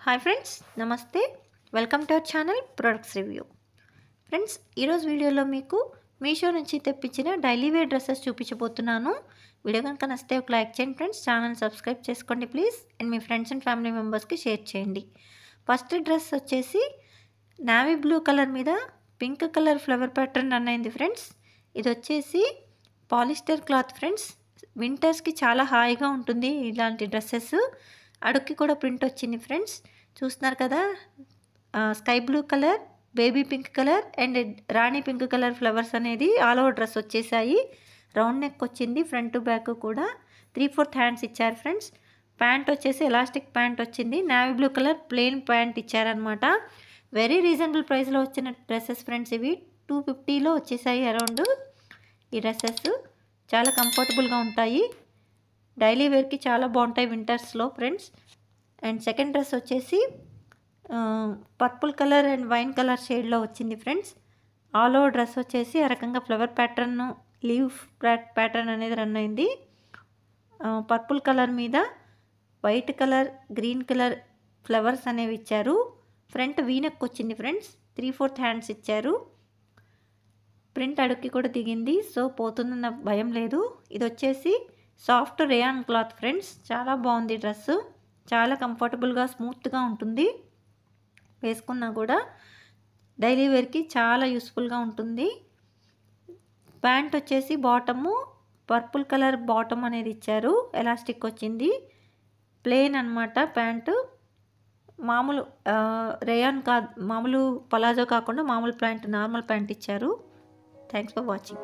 Hi friends, నమస్తే. Welcome to our channel products review. Friends, ఈరోజు వీడియోలో మీకు మీషో నుంచి తెప్పించిన డైలీ వేర్ డ్రెస్సెస్ చూపించబోతున్నాను. వీడియో కనుక నచ్చితే ఒక లైక్ చేయండి ఫ్రెండ్స్. ఛానల్ సబ్స్క్రైబ్ చేసుకోండి please. And me friends and family మెంబర్స్కి షేర్ చేయండి. ఫస్ట్ డ్రెస్ వచ్చేసి నావీ బ్లూ కలర్ మీద pink colour flower pattern run అయింది ఫ్రెండ్స్. ఇది వచ్చేసి పాలిస్టర్ క్లాత్ ఫ్రెండ్స్. వింటర్స్కి చాలా హాయిగా ఉంటుంది ఇలాంటి డ్రెస్సెస్. అడుక్కి కూడా ప్రింట్ వచ్చింది ఫ్రెండ్స్. చూస్తున్నారు కదా, sky blue colour, baby pink colour and Rani pink colour flowers అనేది ఆల్ ఓవర్ డ్రెస్ వచ్చేసాయి. రౌండ్ నెక్ వచ్చింది, ఫ్రంట్ బ్యాక్ కూడా 3/4 హ్యాండ్స్ ఇచ్చారు ఫ్రెండ్స్. ప్యాంట్ వచ్చేసి ఎలాస్టిక్ ప్యాంట్ వచ్చింది. Navy blue colour plain pant ఇచ్చారనమాట. వెరీ రీజనబుల్ ప్రైస్లో వచ్చిన డ్రెస్సెస్ ఫ్రెండ్స్. ఇవి 250లో వచ్చేసాయి అరౌండ్. ఈ డ్రెస్సెస్ చాలా కంఫర్టబుల్గా ఉంటాయి, డైలీ వేర్కి చాలా బాగుంటాయి వింటర్స్లో ఫ్రెండ్స్. అండ్ సెకండ్ డ్రెస్ వచ్చేసి purple colour and wine colour షేడ్లో వచ్చింది ఫ్రెండ్స్. ఆల్ ఓవర్ డ్రెస్ వచ్చేసి ఆ రకంగా ఫ్లవర్ ప్యాటర్న్, లీవ్ ప్యాటర్న్ అనేది రన్ అయింది. పర్పుల్ కలర్ మీద white colour, green colour flowers అనేవి ఇచ్చారు. ఫ్రంట్ వీనెక్ వచ్చింది ఫ్రెండ్స్. 3/4 హ్యాండ్స్ ఇచ్చారు. ప్రింట్ అడుక్కి కూడా దిగింది, సో పోతుందన్న భయం లేదు. ఇది వచ్చేసి సాఫ్ట్ రేయాన్ క్లాత్ ఫ్రెండ్స్. చాలా బాగుంది డ్రెస్సు. చాలా కంఫర్టబుల్గా, స్మూత్గా ఉంటుంది. వేసుకున్నా కూడా డైలీ వేర్కి చాలా యూస్ఫుల్గా ఉంటుంది. ప్యాంట్ వచ్చేసి బాటము పర్పుల్ కలర్ బాటమ్ అనేది ఇచ్చారు. ఎలాస్టిక్ వచ్చింది. ప్లెయిన్ అనమాట ప్యాంటు. మామూలు రేయాన్ మామూలు పలాజో కాకుండా మామూలు ప్యాంట్, నార్మల్ ప్యాంట్ ఇచ్చారు. Thanks for watching.